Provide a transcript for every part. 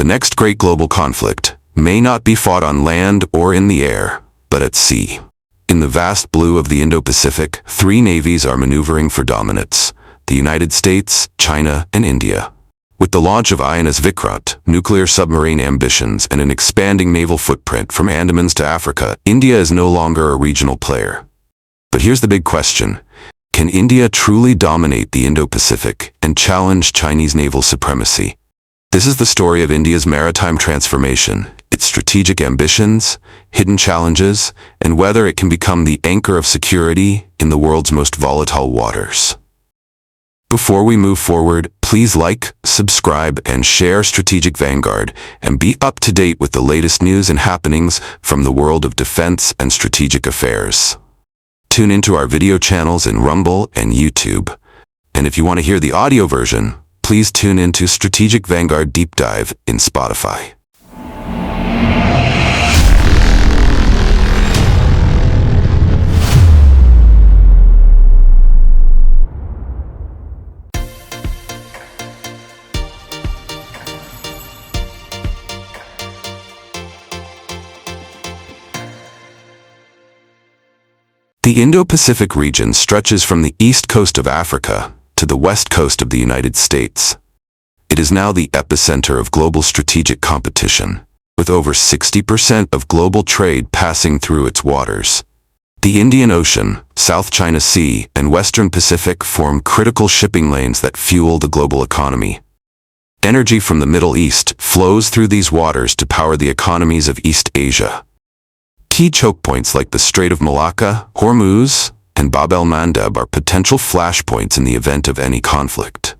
next great global conflict may not be fought on land or in the air, but at sea. In the vast blue of the Indo-Pacific, three navies are maneuvering for dominance: the United States, China, and India. With the launch of INS Vikrant, nuclear submarine ambitions, and an expanding naval footprint from Andamans to Africa, India is no longer a regional player. But here's the big question. Can India truly dominate the Indo-Pacific and challenge Chinese naval supremacy? This is the story of India's maritime transformation, its strategic ambitions, hidden challenges, and whether it can become the anchor of security in the world's most volatile waters. Before we move forward, please like, subscribe, and share Strategic Vanguard, and be up to date with the latest news and happenings from the world of defense and strategic affairs. Tune into our video channels in Rumble and YouTube. And if you want to hear the audio version, please tune into Strategic Vanguard Deep Dive in Spotify. The Indo-Pacific region stretches from the east coast of Africa to the west coast of the United States. It is now the epicenter of global strategic competition, with over 60% of global trade passing through its waters. The Indian Ocean, South China Sea, and Western Pacific form critical shipping lanes that fuel the global economy. Energy from the Middle East flows through these waters to power the economies of East Asia. Key choke points like the Strait of Malacca, Hormuz, and Bab el-Mandeb are potential flashpoints in the event of any conflict.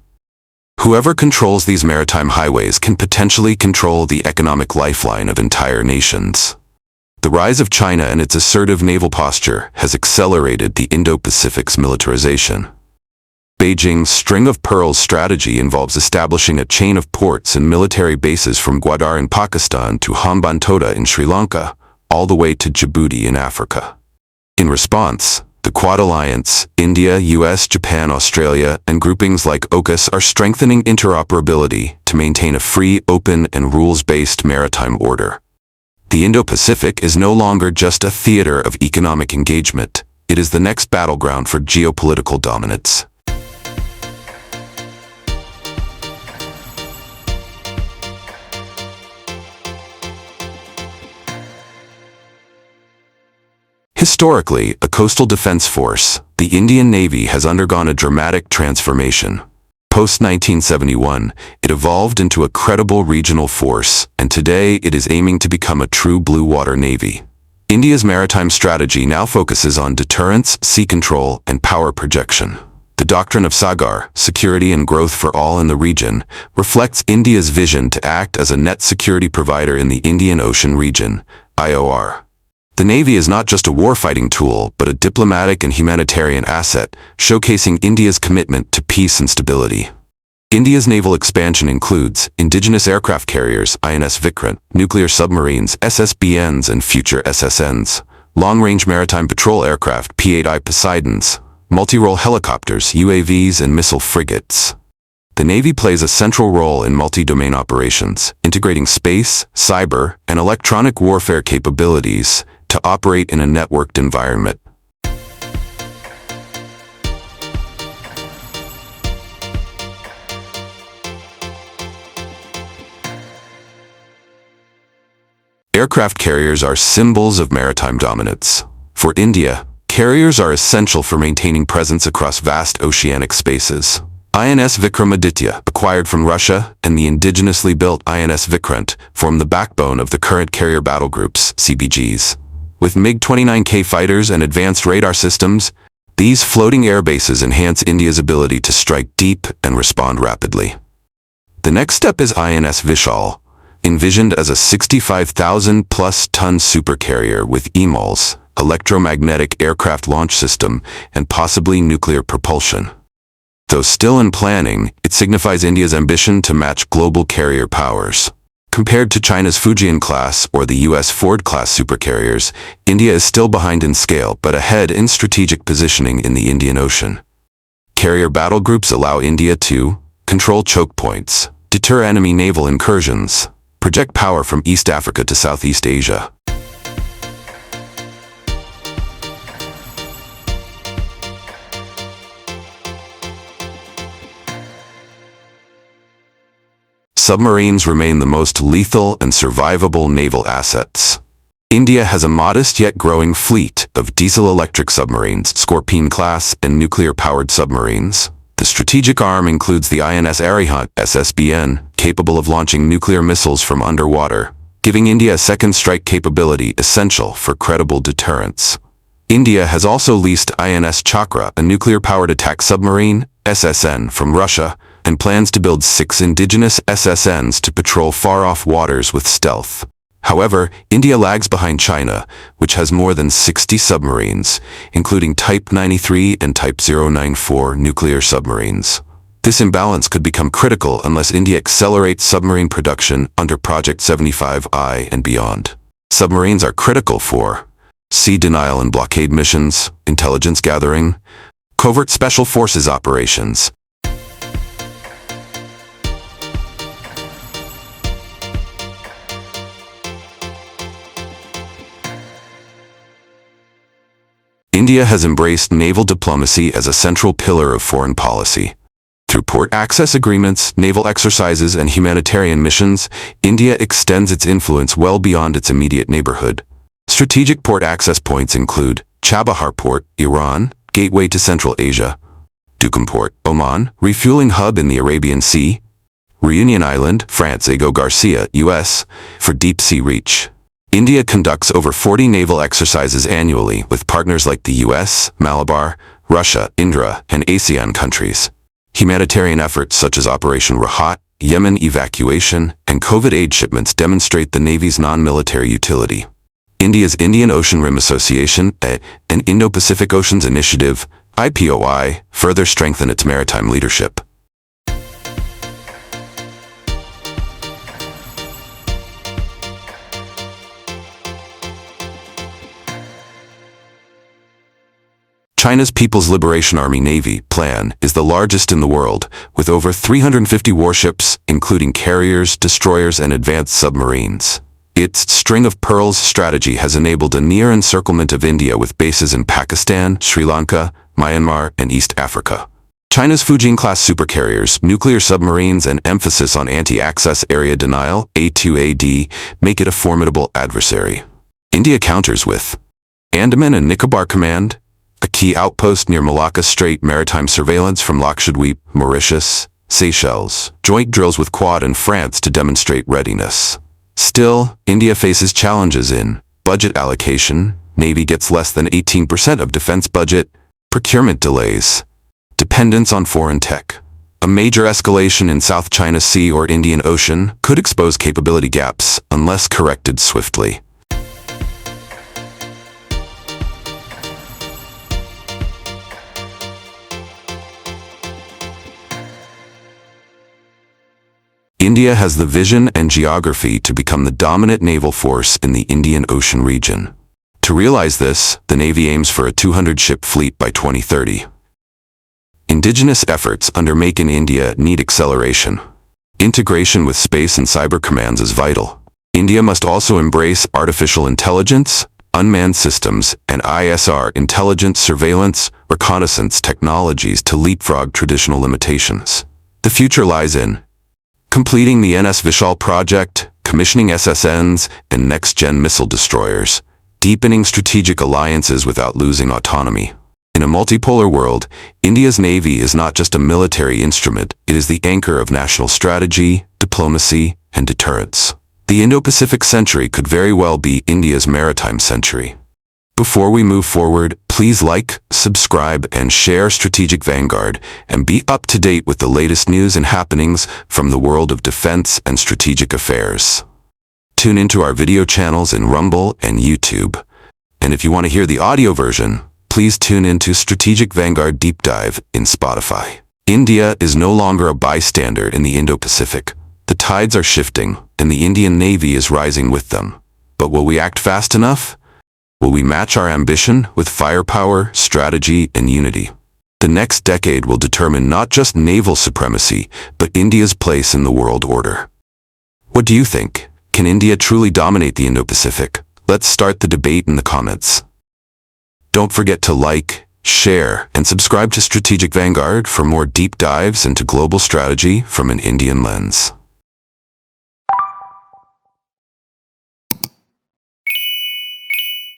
Whoever controls these maritime highways can potentially control the economic lifeline of entire nations. The rise of China and its assertive naval posture has accelerated the Indo-Pacific's militarization. Beijing's string of pearls strategy involves establishing a chain of ports and military bases from Gwadar in Pakistan to Hambantota in Sri Lanka, all the way to Djibouti in Africa. In response, the Quad Alliance, India, US, Japan, Australia, and groupings like AUKUS are strengthening interoperability to maintain a free, open, and rules-based maritime order. The Indo-Pacific is no longer just a theater of economic engagement. It is the next battleground for geopolitical dominance. Historically, a coastal defense force, the Indian Navy has undergone a dramatic transformation. Post-1971, it evolved into a credible regional force, and today it is aiming to become a true blue-water navy. India's maritime strategy now focuses on deterrence, sea control, and power projection. The doctrine of Sagar, security and growth for all in the region, reflects India's vision to act as a net security provider in the Indian Ocean region, IOR. The Navy is not just a warfighting tool, but a diplomatic and humanitarian asset, showcasing India's commitment to peace and stability. India's naval expansion includes indigenous aircraft carriers, INS Vikrant, nuclear submarines, SSBNs and future SSNs, long-range maritime patrol aircraft, P-8I Poseidons, multi-role helicopters, UAVs, and missile frigates. The Navy plays a central role in multi-domain operations, integrating space, cyber, and electronic warfare capabilities to operate in a networked environment. Aircraft carriers are symbols of maritime dominance. For India, carriers are essential for maintaining presence across vast oceanic spaces. INS Vikramaditya, acquired from Russia, and the indigenously built INS Vikrant form the backbone of the current carrier battle groups, CBGs. With MiG-29K fighters and advanced radar systems, these floating air bases enhance India's ability to strike deep and respond rapidly. The next step is INS Vishal, envisioned as a 65,000-plus-ton supercarrier with EMALS, electromagnetic aircraft launch system, and possibly nuclear propulsion. Though still in planning, it signifies India's ambition to match global carrier powers. Compared to China's Fujian-class or the US Ford-class supercarriers, India is still behind in scale but ahead in strategic positioning in the Indian Ocean. Carrier battle groups allow India to control choke points, deter enemy naval incursions, project power from East Africa to Southeast Asia. Submarines remain the most lethal and survivable naval assets. India has a modest yet growing fleet of diesel-electric submarines, Scorpene-class, and nuclear-powered submarines. The strategic arm includes the INS Vikrant SSBN, capable of launching nuclear missiles from underwater, giving India a second strike capability essential for credible deterrence. India has also leased INS Chakra, a nuclear-powered attack submarine, SSN, from Russia, and plans to build 6 indigenous SSNs to patrol far-off waters with stealth. However, India lags behind China, which has more than 60 submarines, including Type 93 and Type 094 nuclear submarines. This imbalance could become critical unless India accelerates submarine production under Project 75I and beyond. Submarines are critical for sea denial and blockade missions, intelligence gathering, covert special forces operations. India has embraced naval diplomacy as a central pillar of foreign policy. Through port access agreements, naval exercises, and humanitarian missions, India extends its influence well beyond its immediate neighborhood. Strategic port access points include Chabahar Port, Iran, gateway to Central Asia; Duqm Port, Oman, refueling hub in the Arabian Sea; Reunion Island, France; Ego Garcia, U.S., for deep sea reach. India conducts over 40 naval exercises annually with partners like the US, Malabar, Russia, Indra, and ASEAN countries. Humanitarian efforts such as Operation Rahat, Yemen evacuation, and COVID aid shipments demonstrate the Navy's non-military utility. India's Indian Ocean Rim Association and Indo-Pacific Oceans Initiative, IPOI, further strengthen its maritime leadership. China's People's Liberation Army Navy plan is the largest in the world, with over 350 warships, including carriers, destroyers, and advanced submarines. Its string of pearls strategy has enabled a near encirclement of India with bases in Pakistan, Sri Lanka, Myanmar, and East Africa. China's Fujian-class supercarriers, nuclear submarines, and emphasis on anti-access area denial, A2AD, make it a formidable adversary. India counters with Andaman and Nicobar Command, a key outpost near Malacca Strait, maritime surveillance from Lakshadweep, Mauritius, Seychelles, joint drills with Quad and France to demonstrate readiness. Still, India faces challenges in budget allocation. Navy gets less than 18% of defense budget, procurement delays, dependence on foreign tech. A major escalation in South China Sea or Indian Ocean could expose capability gaps unless corrected swiftly. India has the vision and geography to become the dominant naval force in the Indian Ocean region. To realize this, the Navy aims for a 200-ship fleet by 2030. Indigenous efforts under Make in India need acceleration. Integration with space and cyber commands is vital. India must also embrace artificial intelligence, unmanned systems, and ISR intelligence, surveillance, reconnaissance technologies to leapfrog traditional limitations. The future lies in completing the INS Vishal project, commissioning SSNs and next-gen missile destroyers, deepening strategic alliances without losing autonomy. In a multipolar world, India's Navy is not just a military instrument, it is the anchor of national strategy, diplomacy, and deterrence. The Indo-Pacific century could very well be India's maritime century. Before we move forward, please like, subscribe, and share Strategic Vanguard, and be up to date with the latest news and happenings from the world of defense and strategic affairs. Tune into our video channels in Rumble and YouTube. And if you want to hear the audio version, please tune into Strategic Vanguard Deep Dive in Spotify. India is no longer a bystander in the Indo-Pacific. The tides are shifting, and the Indian Navy is rising with them. But will we act fast enough? Will we match our ambition with firepower, strategy, and unity? The next decade will determine not just naval supremacy, but India's place in the world order. What do you think? Can India truly dominate the Indo-Pacific? Let's start the debate in the comments. Don't forget to like, share, and subscribe to Strategic Vanguard for more deep dives into global strategy from an Indian lens.